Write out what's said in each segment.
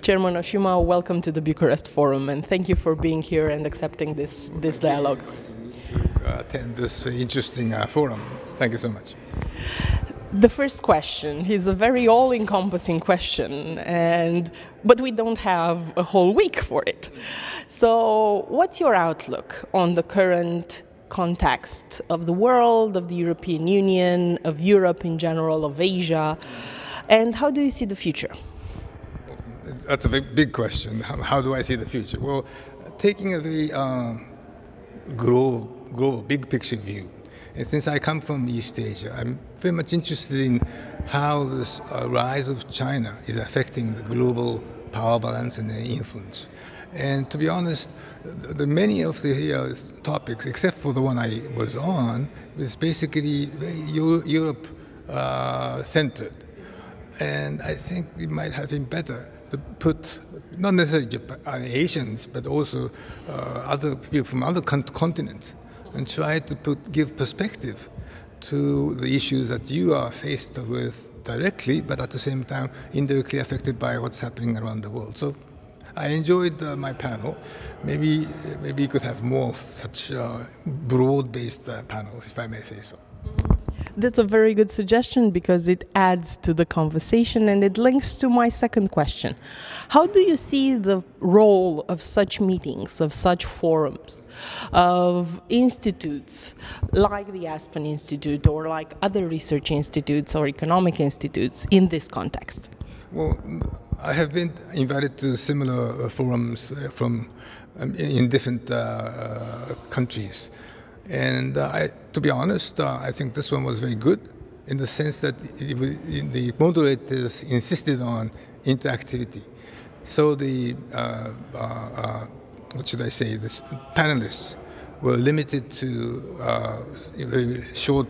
Chairman Oshima, welcome to the Bucharest Forum, and thank you for being here and accepting this dialogue. Attend this very interesting forum. Thank you so much. The first question is a very all-encompassing question, but we don't have a whole week for it. So what's your outlook on the current context of the world, of the European Union, of Europe in general, of Asia, and how do you see the future? That's a big question. How do I see the future? Well, taking a very global, big picture view, and since I come from East Asia, I'm very much interested in how this rise of China is affecting the global power balance and the influence. And to be honest, many of the topics, except for the one I was on, was basically Europe-centered. And I think it might have been better to put, not necessarily Asians, but also other people from other continents, and try to give perspective to the issues that you are faced with directly, but at the same time indirectly affected by what's happening around the world. So I enjoyed my panel. Maybe you could have more of such broad-based panels, if I may say so. That's a very good suggestion because it adds to the conversation and it links to my second question. How do you see the role of such meetings, of such forums, of institutes like the Aspen Institute or like other research institutes or economic institutes in this context? Well, I have been invited to similar forums in different countries. And to be honest, I think this one was very good in the sense that the moderators insisted on interactivity. So the, what should I say, the panelists were limited to a very short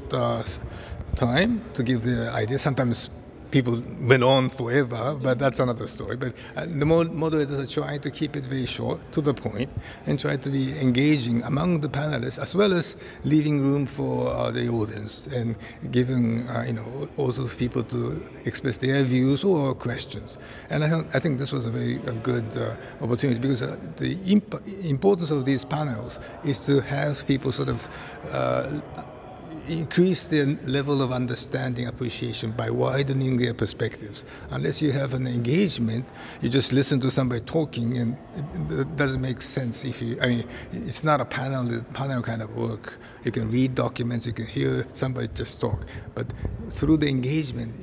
time to give their ideas. Sometimes people went on forever, but that's another story. But the moderators are trying to keep it very short, to the point, and try to be engaging among the panelists, as well as leaving room for the audience and giving, also people to express their views or questions. And I think this was a very good opportunity because the importance of these panels is to have people sort of increase their level of understanding, appreciation by widening their perspectives. Unless you have an engagement, you just listen to somebody talking, and it doesn't make sense. It's not a panel kind of work. You can read documents, you can hear somebody just talk, but through the engagement,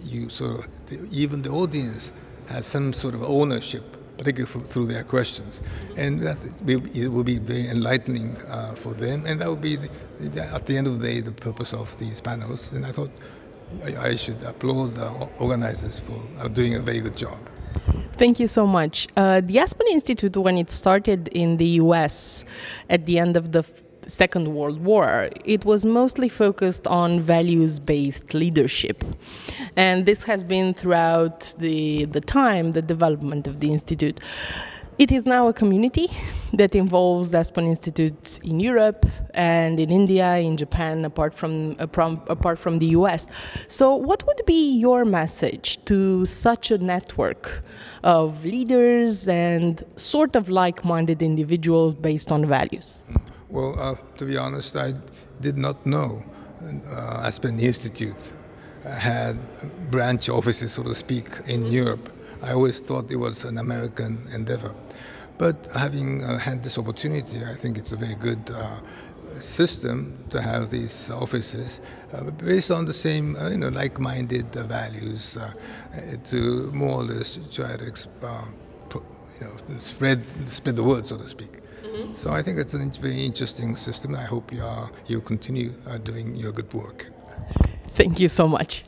even the audience has some sort of ownership, particularly through their questions. And it will be very enlightening for them, and that will be, at the end of the day, the purpose of these panels. And I thought I should applaud the organizers for doing a very good job. Thank you so much. The Aspen Institute, when it started in the US at the end of the Second World War, it was mostly focused on values-based leadership. And this has been throughout the development of the Institute. It is now a community that involves Aspen Institutes in Europe and in India, in Japan, apart from the US. So what would be your message to such a network of leaders and sort of like-minded individuals based on values? Well, to be honest, I did not know Aspen Institute had branch offices, so to speak, in Europe. I always thought it was an American endeavor. But having had this opportunity, I think it's a very good system to have these offices based on the same, like-minded values to more or less try to spread the word, so to speak. So I think it's a very interesting system. I hope you continue doing your good work. Thank you so much.